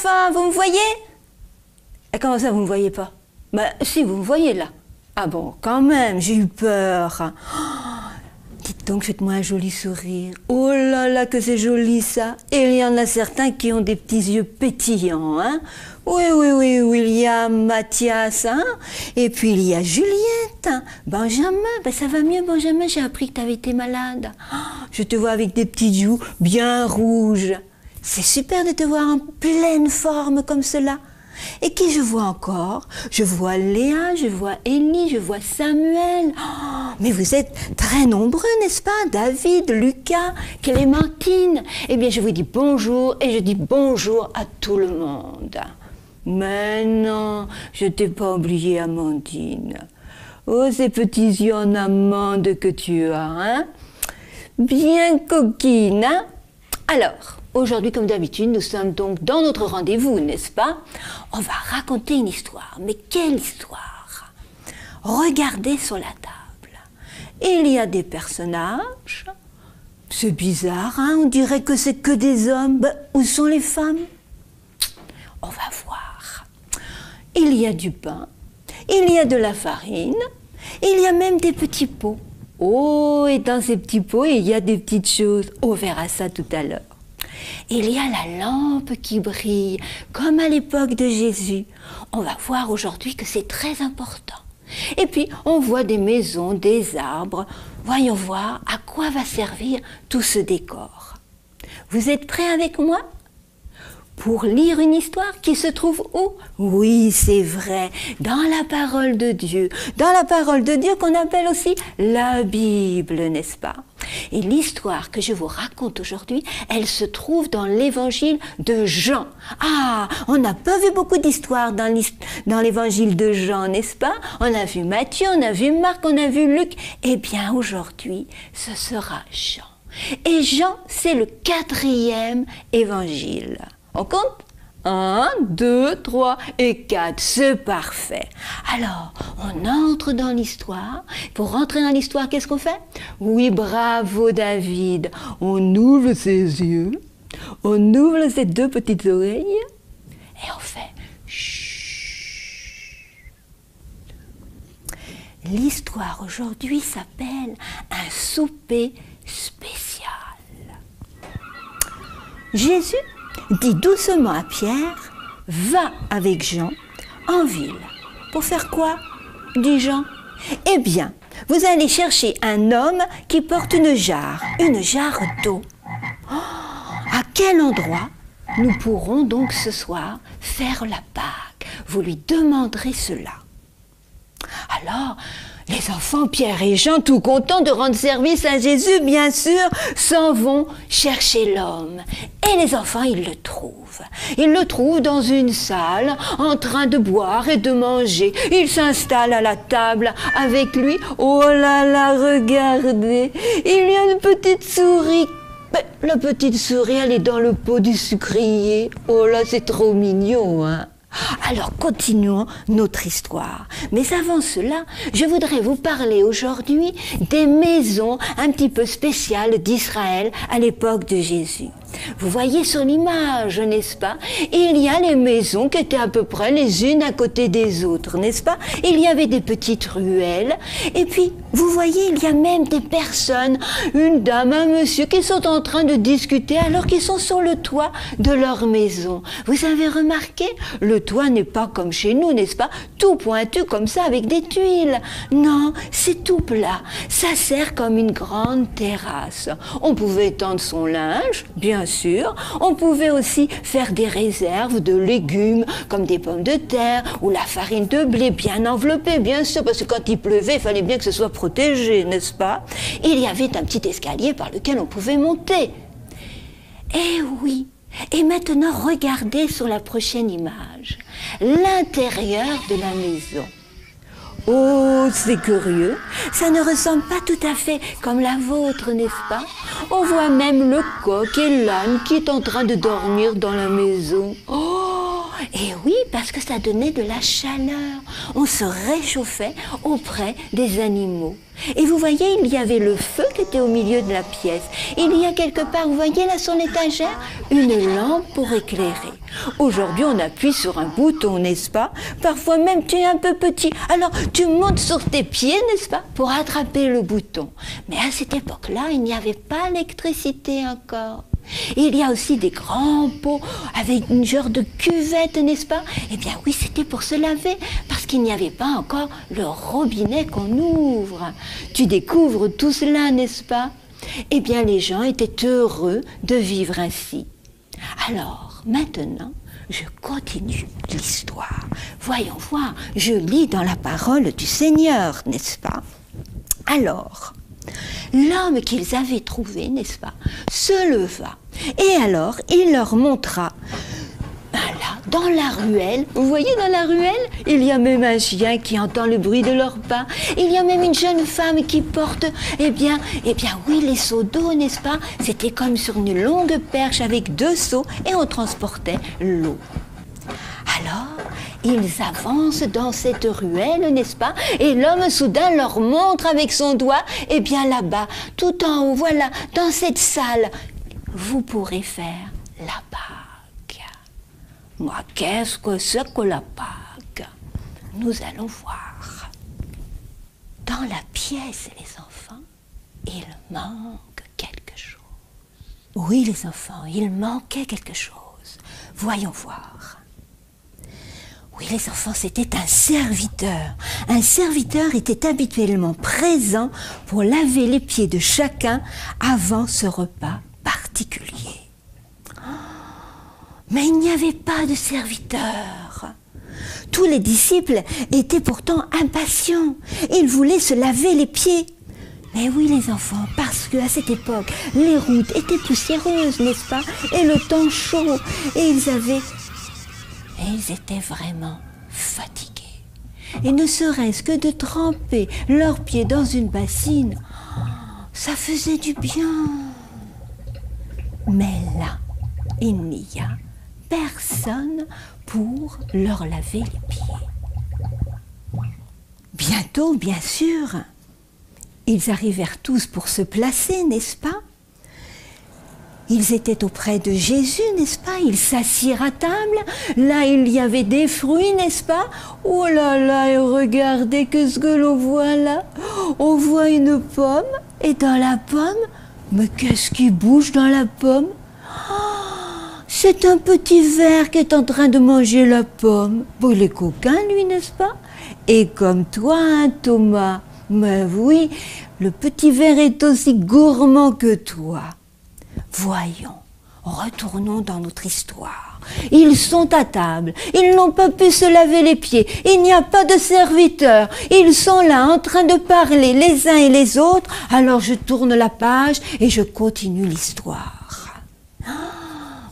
enfants, vous me voyez? Et comment ça, vous me voyez pas? Ben, si, vous me voyez là. Ah bon, quand même, j'ai eu peur. Dites donc, faites-moi un joli sourire. Oh là là, que c'est joli ça. Et il y en a certains qui ont des petits yeux pétillants, hein. Oui, oui, oui, William, Mathias, hein. Et puis il y a Juliette, hein. Benjamin, ben ça va mieux, Benjamin, j'ai appris que tu avais été malade. Oh, je te vois avec des petites joues bien rouges. C'est super de te voir en pleine forme comme cela. Et qui je vois encore? Je vois Léa, je vois Élie, je vois Samuel. Oh, mais vous êtes très nombreux, n'est-ce pas? David, Lucas, Clémentine. Eh bien, je vous dis bonjour et je dis bonjour à tout le monde. Mais non, je t'ai pas oublié, Amandine. Oh, ces petits yeux en amande que tu as, hein? Bien coquine, hein? Alors, aujourd'hui, comme d'habitude, nous sommes donc dans notre rendez-vous, n'est-ce pas? On va raconter une histoire. Mais quelle histoire? Regardez sur la table. Il y a des personnages. C'est bizarre, hein? On dirait que c'est que des hommes. Ben, où sont les femmes? On va voir. Il y a du pain. Il y a de la farine. Il y a même des petits pots. Oh, et dans ces petits pots, il y a des petites choses. On verra ça tout à l'heure. Il y a la lampe qui brille, comme à l'époque de Jésus. On va voir aujourd'hui que c'est très important. Et puis, on voit des maisons, des arbres. Voyons voir à quoi va servir tout ce décor. Vous êtes prêts avec moi ? Pour lire une histoire qui se trouve où? Oui, c'est vrai, dans la parole de Dieu. Dans la parole de Dieu qu'on appelle aussi la Bible, n'est-ce pas? Et l'histoire que je vous raconte aujourd'hui, elle se trouve dans l'évangile de Jean. Ah, on n'a pas vu beaucoup d'histoires dans l'évangile de Jean, n'est-ce pas? On a vu Matthieu, on a vu Marc, on a vu Luc. Eh bien, aujourd'hui, ce sera Jean. Et Jean, c'est le 4e évangile. On compte? 1, 2, 3 et 4, c'est parfait. Alors, on entre dans l'histoire. Pour rentrer dans l'histoire, qu'est-ce qu'on fait? Oui, bravo David. On ouvre ses yeux, on ouvre ses 2 petites oreilles et on fait chut. L'histoire aujourd'hui s'appelle un souper spécial. Jésus dit doucement à Pierre, va avec Jean en ville. Pour faire quoi? Dit Jean. Eh bien, vous allez chercher un homme qui porte une jarre d'eau. Oh, à quel endroit nous pourrons donc ce soir faire la Pâque? Vous lui demanderez cela. Alors, les enfants, Pierre et Jean, tout contents de rendre service à Jésus, bien sûr, s'en vont chercher l'homme. Et les enfants, ils le trouvent. Ils le trouvent dans une salle, en train de boire et de manger. Ils s'installent à la table avec lui. Oh là là, regardez, il y a une petite souris. Mais la petite souris, elle est dans le pot du sucrier. Oh là, c'est trop mignon, hein? Alors continuons notre histoire. Mais avant cela, je voudrais vous parler aujourd'hui des maisons un petit peu spéciales d'Israël à l'époque de Jésus. Vous voyez sur l'image, n'est-ce pas? Il y a les maisons qui étaient à peu près les unes à côté des autres, n'est-ce pas? Il y avait des petites ruelles. Et puis, vous voyez, il y a même des personnes, une dame, un monsieur, qui sont en train de discuter alors qu'ils sont sur le toit de leur maison. Vous avez remarqué? Le toit n'est pas comme chez nous, n'est-ce pas? Tout pointu comme ça avec des tuiles. Non, c'est tout plat. Ça sert comme une grande terrasse. On pouvait étendre son linge, bien sûr. On pouvait aussi faire des réserves de légumes comme des pommes de terre ou la farine de blé bien enveloppée, bien sûr, parce que quand il pleuvait, il fallait bien que ce soit protégé, n'est-ce pas? Il y avait un petit escalier par lequel on pouvait monter. Eh oui! Et maintenant, regardez sur la prochaine image l'intérieur de la maison. Oh, c'est curieux, ça ne ressemble pas tout à fait comme la vôtre, n'est-ce pas? On voit même le coq et l'âne qui est en train de dormir dans la maison. Oh, Et oui, parce que ça donnait de la chaleur. On se réchauffait auprès des animaux. Et vous voyez, il y avait le feu qui était au milieu de la pièce. Il y a quelque part, vous voyez là sur l'étagère, une lampe pour éclairer. Aujourd'hui, on appuie sur un bouton, n'est-ce pas? Parfois même, tu es un peu petit. Alors, tu montes sur tes pieds, n'est-ce pas? Pour attraper le bouton. Mais à cette époque-là, il n'y avait pas l'électricité encore. Il y a aussi des grands pots avec une genre de cuvette, n'est-ce pas? Eh bien oui, c'était pour se laver, parce qu'il n'y avait pas encore le robinet qu'on ouvre. Tu découvres tout cela, n'est-ce pas? Eh bien les gens étaient heureux de vivre ainsi. Alors, maintenant, je continue l'histoire. Voyons voir, je lis dans la parole du Seigneur, n'est-ce pas? Alors, l'homme qu'ils avaient trouvé, n'est-ce pas, se leva. Et alors, il leur montra, là, dans la ruelle, vous voyez dans la ruelle, il y a même un chien qui entend le bruit de leurs pas. Il y a même une jeune femme qui porte, eh bien oui, les seaux d'eau, n'est-ce pas? C'était comme sur une longue perche avec 2 seaux et on transportait l'eau. Alors, ils avancent dans cette ruelle, n'est-ce pas? Et l'homme soudain leur montre avec son doigt, eh bien là-bas, tout en haut, voilà, dans cette salle, vous pourrez faire la Pâque. Moi, qu'est-ce que c'est que la Pâque? Nous allons voir. Dans la pièce, les enfants, il manque quelque chose. Oui, les enfants, il manquait quelque chose. Voyons voir. Oui, les enfants, c'était un serviteur. Un serviteur était habituellement présent pour laver les pieds de chacun avant ce repas particulier. Mais il n'y avait pas de serviteur. Tous les disciples étaient pourtant impatients. Ils voulaient se laver les pieds. Mais oui, les enfants, parce qu'à cette époque, les routes étaient poussiéreuses, n'est-ce pas? Et le temps chaud. Et ils étaient vraiment fatigués. Et ne serait-ce que de tremper leurs pieds dans une bassine, ça faisait du bien. Mais là, il n'y a personne pour leur laver les pieds. Bientôt, bien sûr, ils arrivèrent tous pour se placer, n'est-ce pas? Ils étaient auprès de Jésus, n'est-ce pas? Ils s'assirent à table. Là, il y avait des fruits, n'est-ce pas? Oh là là, et regardez que ce que l'on voit là. On voit une pomme, et dans la pomme, mais qu'est-ce qui bouge dans la pomme? C'est un petit ver qui est en train de manger la pomme. Bon, il est coquin, lui, n'est-ce pas? Et comme toi, hein, Thomas? Mais oui, le petit ver est aussi gourmand que toi. Voyons, retournons dans notre histoire. Ils sont à table, ils n'ont pas pu se laver les pieds, il n'y a pas de serviteurs, ils sont là en train de parler les uns et les autres, alors je tourne la page et je continue l'histoire.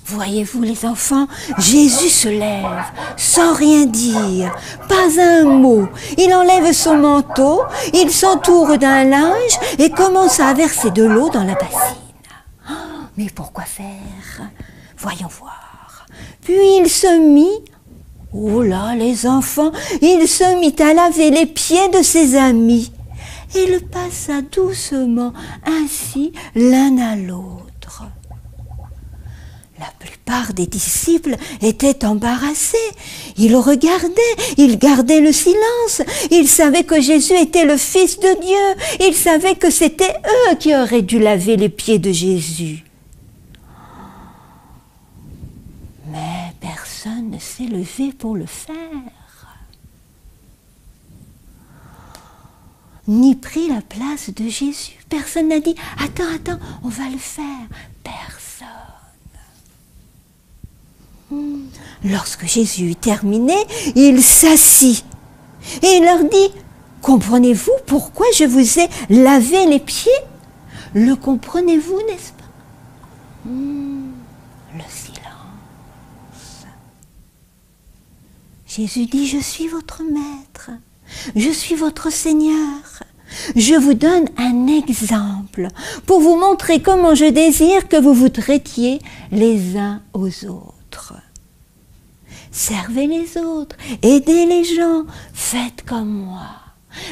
Voyez-vous les enfants, Jésus se lève sans rien dire, pas un mot. Il enlève son manteau, il s'entoure d'un linge et commence à verser de l'eau dans la bassine. Mais pourquoi faire? Voyons voir. Puis il se mit, oh là les enfants, il se mit à laver les pieds de ses amis. Et il passa doucement ainsi l'un à l'autre. La plupart des disciples étaient embarrassés. Ils regardaient, ils gardaient le silence. Ils savaient que Jésus était le Fils de Dieu. Ils savaient que c'était eux qui auraient dû laver les pieds de Jésus. Mais personne ne s'est levé pour le faire, ni pris la place de Jésus. Personne n'a dit « Attends, on va le faire ». Personne. Lorsque Jésus eut terminé, il s'assit et il leur dit « Comprenez-vous pourquoi je vous ai lavé les pieds? Le comprenez-vous, n'est-ce pas ?» Le silence. Jésus dit, je suis votre maître, je suis votre Seigneur. Je vous donne un exemple pour vous montrer comment je désire que vous vous traitiez les uns aux autres. servez les autres, aidez les gens, faites comme moi.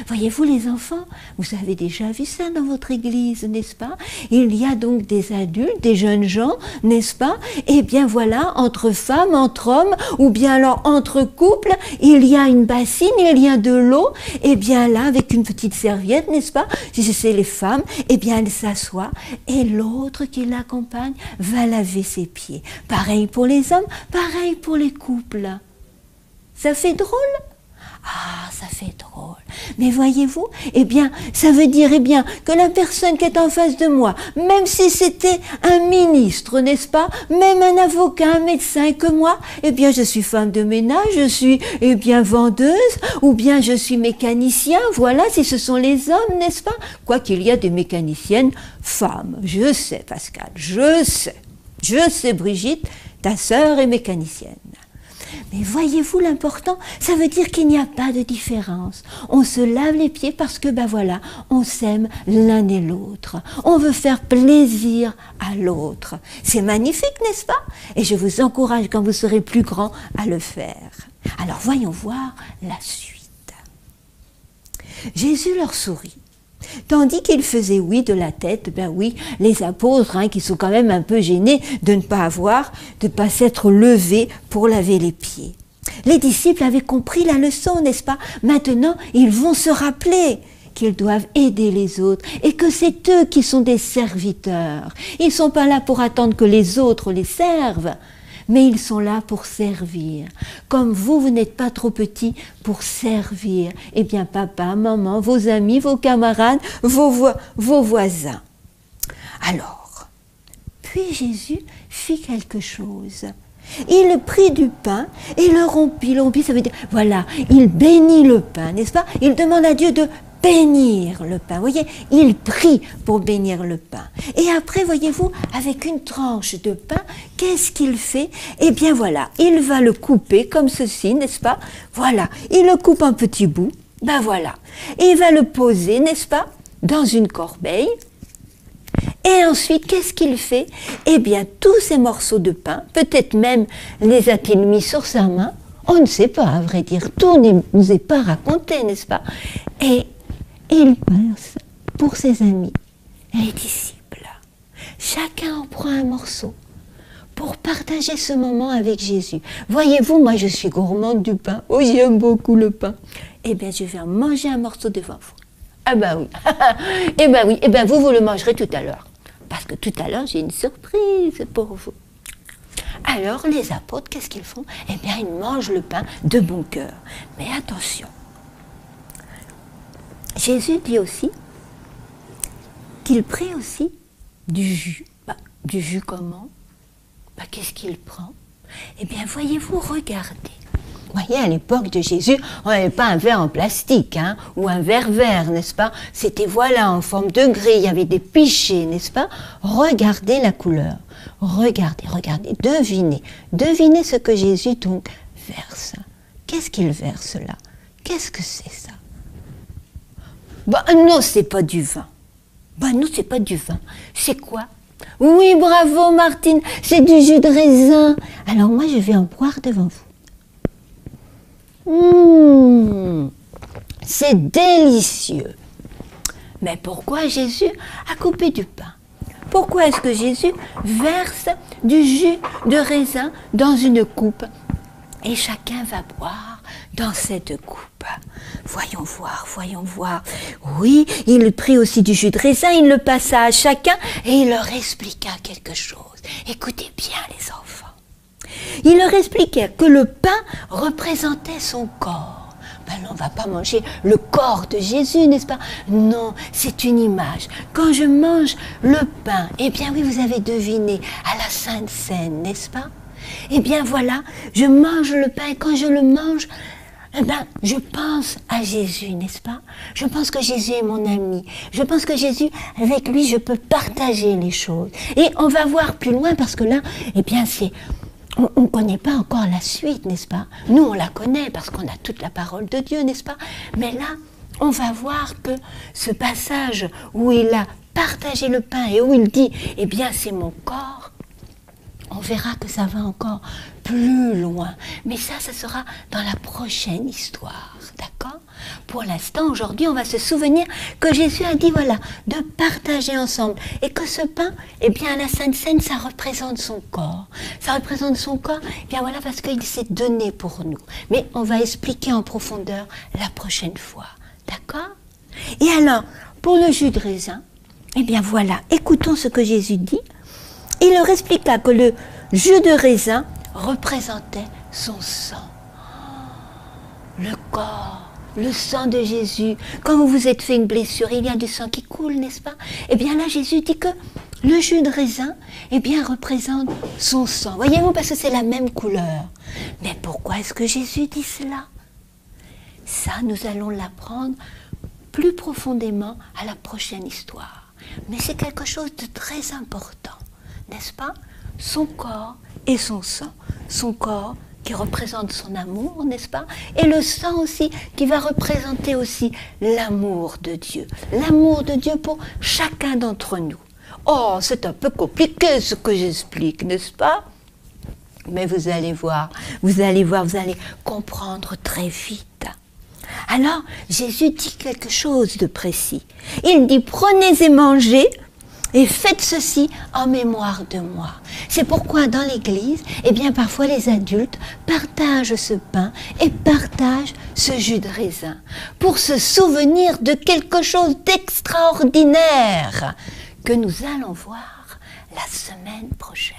Voyez-vous les enfants, vous avez déjà vu ça dans votre église, n'est-ce pas? Il y a donc des adultes, des jeunes gens, n'est-ce pas? Et bien voilà, entre femmes, entre hommes, ou bien alors entre couples, il y a une bassine, il y a de l'eau, et bien là, avec une petite serviette, n'est-ce pas? Si c'est les femmes, et bien elle s'assoit, et l'autre qui l'accompagne va laver ses pieds. Pareil pour les hommes, pareil pour les couples. Ça fait drôle? Ah, ça fait drôle. Mais voyez-vous, eh bien, ça veut dire, eh bien, que la personne qui est en face de moi, même si c'était un ministre, n'est-ce pas, même un avocat, un médecin, et que moi, eh bien, je suis femme de ménage, je suis, eh bien, vendeuse, ou bien je suis mécanicien, voilà, si ce sont les hommes, n'est-ce pas? Quoiqu'il y a des mécaniciennes femmes, je sais, Pascal, je sais, Brigitte, ta sœur est mécanicienne. Mais voyez-vous l'important, ça veut dire qu'il n'y a pas de différence. On se lave les pieds parce que, ben voilà, on s'aime l'un et l'autre. On veut faire plaisir à l'autre. C'est magnifique, n'est-ce pas? Et je vous encourage, quand vous serez plus grand, à le faire. Alors voyons voir la suite. Jésus leur sourit. Tandis qu'il faisait oui de la tête, ben oui, les apôtres, qui sont quand même un peu gênés de ne pas s'être levés pour laver les pieds. Les disciples avaient compris la leçon, n'est-ce pas? Maintenant, ils vont se rappeler qu'ils doivent aider les autres et que c'est eux qui sont des serviteurs. Ils ne sont pas là pour attendre que les autres les servent, mais ils sont là pour servir. Comme vous n'êtes pas trop petits pour servir, eh bien papa, maman, vos amis, vos camarades, vos voisins. Alors, puis Jésus fit quelque chose. Il prit du pain et le rompit. Le rompit, ça veut dire, voilà, il bénit le pain, n'est-ce pas? Il demande à Dieu de bénir le pain. Vous voyez, il prie pour bénir le pain. Et après, voyez-vous, avec une tranche de pain, qu'est-ce qu'il fait? Eh bien voilà, il va le couper comme ceci, n'est-ce pas? Voilà, il le coupe en petits bouts, ben voilà. Et il va le poser, n'est-ce pas, dans une corbeille. Et ensuite, qu'est-ce qu'il fait? Eh bien, tous ces morceaux de pain, peut-être même les a-t-il mis sur sa main, on ne sait pas, à vrai dire, tout ne nous est pas raconté, n'est-ce pas? Et il verse pour ses amis, les disciples. Chacun en prend un morceau pour partager ce moment avec Jésus. Voyez-vous, moi je suis gourmande du pain, oh j'aime beaucoup le pain. Eh bien, je vais en manger un morceau devant vous. Ah ben oui, eh ben oui, eh ben vous le mangerez tout à l'heure. Parce que tout à l'heure, j'ai une surprise pour vous. Alors, les apôtres, qu'est-ce qu'ils font? Eh bien, ils mangent le pain de bon cœur. Mais attention, Jésus dit aussi qu'il prit aussi du jus. Du jus comment? Qu'est-ce qu'il prend? Eh bien, voyez-vous, regardez. Vous voyez, à l'époque de Jésus, on n'avait pas un verre en plastique, ou un verre vert, n'est-ce pas? C'était, voilà, en forme de grille, il y avait des pichets, n'est-ce pas? Regardez la couleur, regardez, devinez ce que Jésus, donc, verse. Qu'est-ce qu'il verse là? Qu'est-ce que c'est ça? Non, c'est pas du vin. Non, c'est pas du vin. C'est quoi? Oui, bravo Martine, c'est du jus de raisin. Alors moi, je vais en boire devant vous. C'est délicieux. Mais pourquoi Jésus a coupé du pain? Pourquoi est-ce que Jésus verse du jus de raisin dans une coupe et chacun va boire dans cette coupe? Voyons voir. Oui, il prit aussi du jus de raisin, il le passa à chacun et il leur expliqua quelque chose. Écoutez bien les enfants. Il leur expliquait que le pain représentait son corps. On ne va pas manger le corps de Jésus, n'est-ce pas? Non, c'est une image. Quand je mange le pain, eh bien oui, vous avez deviné, à la Sainte Seine, n'est-ce pas? Eh bien voilà, je mange le pain et quand je le mange, eh bien, je pense à Jésus, n'est-ce pas? Je pense que Jésus est mon ami. Je pense que Jésus, avec lui, je peux partager les choses. Et on va voir plus loin parce que là, eh bien, on ne connaît pas encore la suite, n'est-ce pas? Nous, on la connaît parce qu'on a toute la parole de Dieu, n'est-ce pas? Mais là, on va voir que ce passage où il a partagé le pain et où il dit, eh bien, c'est mon corps, on verra que ça va encore plus loin. Mais ça sera dans la prochaine histoire, d'accord? Pour l'instant, aujourd'hui, on va se souvenir que Jésus a dit, voilà, de partager ensemble. Et que ce pain, eh bien, à la Sainte Seine, ça représente son corps. Ça représente son corps, eh bien voilà, parce qu'il s'est donné pour nous. Mais on va expliquer en profondeur la prochaine fois, d'accord? Et alors, pour le jus de raisin, eh bien voilà, écoutons ce que Jésus dit. Il leur expliqua que le jus de raisin représentait son sang. Le corps, le sang de Jésus. Quand vous vous êtes fait une blessure, il y a du sang qui coule, n'est-ce pas? Eh bien là, Jésus dit que le jus de raisin, eh bien, représente son sang. Voyez-vous, parce que c'est la même couleur. Mais pourquoi est-ce que Jésus dit cela? Ça, nous allons l'apprendre plus profondément à la prochaine histoire. Mais c'est quelque chose de très important, n'est-ce pas? Son corps et son sang. Son corps qui représente son amour, n'est-ce pas? Et le sang aussi, qui va représenter aussi l'amour de Dieu. L'amour de Dieu pour chacun d'entre nous. Oh, c'est un peu compliqué ce que j'explique, n'est-ce pas? Mais vous allez voir, vous allez comprendre très vite. Alors, Jésus dit quelque chose de précis. Il dit, prenez et mangez, et faites ceci en mémoire de moi. C'est pourquoi dans l'église, eh bien parfois les adultes partagent ce pain et partagent ce jus de raisin pour se souvenir de quelque chose d'extraordinaire que nous allons voir la semaine prochaine.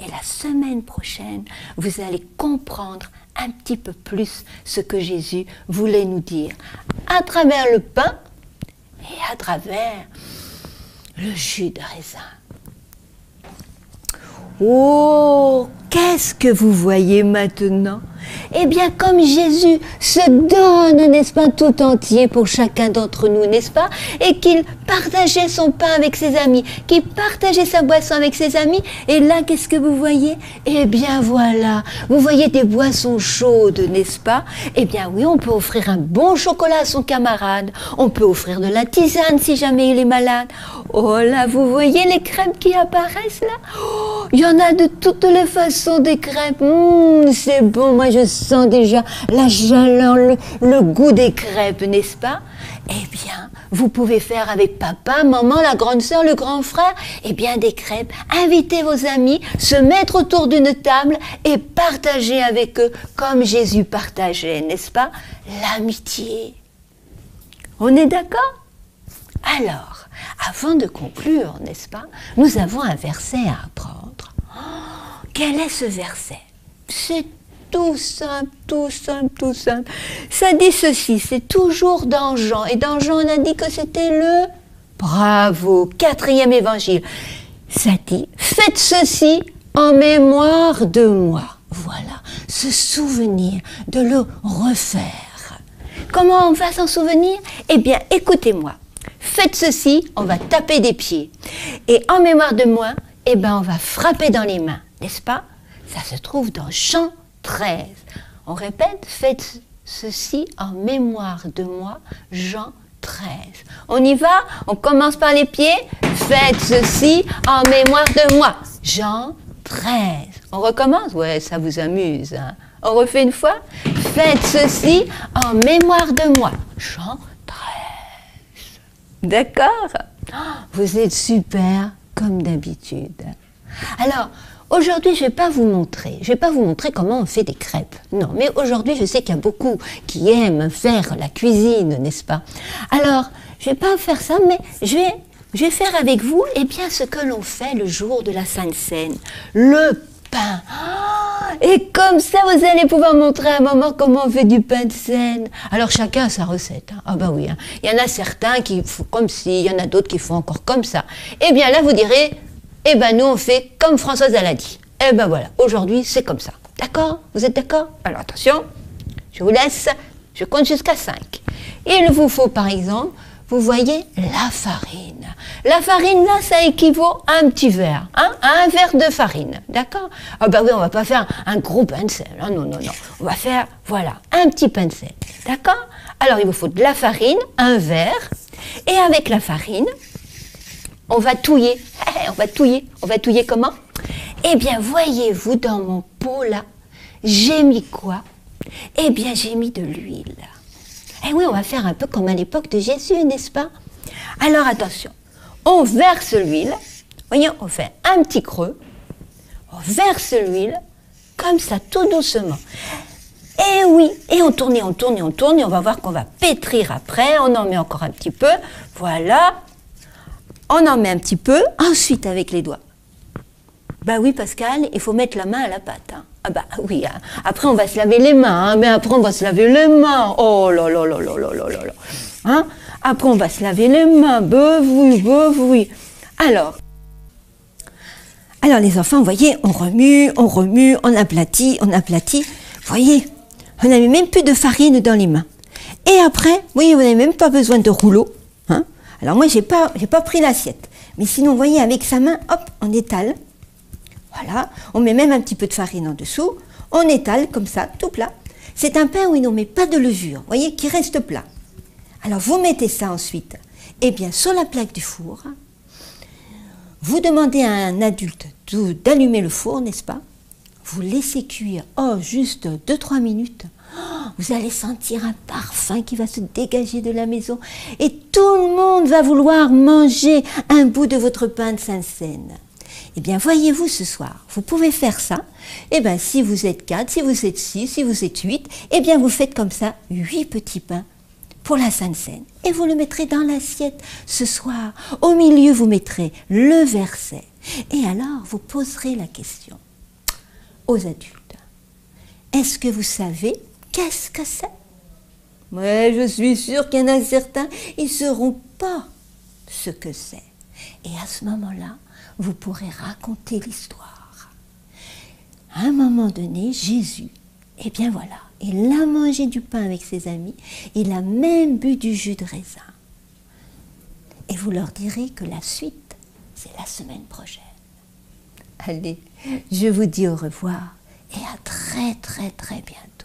Et la semaine prochaine, vous allez comprendre un petit peu plus ce que Jésus voulait nous dire à travers le pain et à travers le jus de raisin. Oh, qu'est-ce que vous voyez maintenant? Eh bien, comme Jésus se donne, n'est-ce pas, tout entier pour chacun d'entre nous, n'est-ce pas? Et qu'il partageait son pain avec ses amis, qu'il partageait sa boisson avec ses amis. Et là, qu'est-ce que vous voyez? Eh bien, voilà, vous voyez des boissons chaudes, n'est-ce pas? Eh bien, oui, on peut offrir un bon chocolat à son camarade. On peut offrir de la tisane si jamais il est malade. Oh là, vous voyez les crêpes qui apparaissent là? Oh, il y en a de toutes les façons des crêpes. C'est bon, moi je sens déjà la chaleur, le goût des crêpes, n'est-ce pas? Eh bien, vous pouvez faire avec papa, maman, la grande sœur, le grand frère, eh bien des crêpes. Invitez vos amis, se mettre autour d'une table et partager avec eux comme Jésus partageait, n'est-ce pas? L'amitié. On est d'accord? Alors, avant de conclure, n'est-ce pas, nous avons un verset à apprendre. Oh, quel est ce verset? C'est tout simple, tout simple, tout simple. Ça dit ceci, c'est toujours dans Jean. Et dans Jean, on a dit que c'était le, bravo, 4e évangile. Ça dit, faites ceci en mémoire de moi. Voilà, se souvenir, de le refaire. Comment on va s'en souvenir? Eh bien, écoutez-moi. Faites ceci, on va taper des pieds. Et en mémoire de moi, eh ben, on va frapper dans les mains, n'est-ce pas? Ça se trouve dans Jean 13. On répète, faites ceci en mémoire de moi, Jean 13. On y va? On commence par les pieds. Faites ceci en mémoire de moi, Jean 13. On recommence? Ouais, ça vous amuse, hein? On refait une fois? Faites ceci en mémoire de moi, Jean 13. D'accord? Vous êtes super, comme d'habitude. Alors, aujourd'hui, je ne vais pas vous montrer comment on fait des crêpes. Non, mais aujourd'hui, je sais qu'il y a beaucoup qui aiment faire la cuisine, n'est-ce pas? Alors, je ne vais pas faire ça, mais je vais faire avec vous, eh bien, ce que l'on fait le jour de la Sainte Seine. Le pain. Et comme ça, vous allez pouvoir montrer à un moment comment on fait du pain de Seine. Alors, chacun a sa recette. Hein. Ah ben oui, hein. Il y en a certains qui font comme ci, il y en a d'autres qui font encore comme ça. Eh bien, là, vous direz, eh ben, nous, on fait comme Françoise elle a dit. Eh ben voilà, aujourd'hui, c'est comme ça. D'accord? Vous êtes d'accord? Alors, attention, je vous laisse, je compte jusqu'à 5. Il vous faut, par exemple, vous voyez, la farine. La farine, là, ça équivaut à un petit verre, hein, à un verre de farine, d'accord? Ah ben oui, on va pas faire un gros pain de sel, hein, non, non, non. On va faire, voilà, un petit pain de sel, d'accord? Alors, il vous faut de la farine, un verre, et avec la farine, on va touiller. On va touiller comment? Eh bien, voyez-vous, dans mon pot, là, j'ai mis quoi? Eh bien, j'ai mis de l'huile. Eh oui, on va faire un peu comme à l'époque de Jésus, n'est-ce pas? Alors, attention, on verse l'huile. Voyez, on fait un petit creux. On verse l'huile, comme ça, tout doucement. Et oui, et on tourne, on tourne, on tourne, et on va voir qu'on va pétrir après. On en met encore un petit peu. Voilà. On en met un petit peu. Ensuite, avec les doigts. Bah oui, Pascal, il faut mettre la main à la pâte. Hein. Ah bah oui, hein. Après on va se laver les mains, hein. Mais après on va se laver les mains. Oh là là là là là là là là. Hein? Après on va se laver les mains. Bah oui. Alors les enfants, vous voyez, on remue, on aplatit. Vous voyez, on n'avait même plus de farine dans les mains. Et après, vous voyez, vous n'avez même pas besoin de rouleau. Hein? Alors moi, j'ai pas pris l'assiette. Mais sinon, vous voyez, avec sa main, hop, on étale. Voilà, on met même un petit peu de farine en dessous, on étale comme ça, tout plat. C'est un pain où il n'en met pas de levure, vous voyez, qui reste plat. Alors vous mettez ça ensuite, eh bien sur la plaque du four, vous demandez à un adulte d'allumer le four, n'est-ce pas? Vous laissez cuire, juste 2-3 minutes. Vous allez sentir un parfum qui va se dégager de la maison et tout le monde va vouloir manger un bout de votre pain de Sainte-Seine. Eh bien, voyez-vous ce soir, vous pouvez faire ça. Eh bien, si vous êtes 4, si vous êtes 6, si vous êtes 8, eh bien, vous faites comme ça 8 petits pains pour la Sainte-Seine. Et vous le mettrez dans l'assiette ce soir. Au milieu, vous mettrez le verset. Et alors, vous poserez la question aux adultes. Est-ce que vous savez qu'est-ce que c'est? Oui, je suis sûre qu'il y en a certains, ils ne sauront pas ce que c'est. Et à ce moment-là, vous pourrez raconter l'histoire. À un moment donné, Jésus, eh bien voilà, il a mangé du pain avec ses amis, il a même bu du jus de raisin. Et vous leur direz que la suite, c'est la semaine prochaine. Allez, je vous dis au revoir et à très très très bientôt.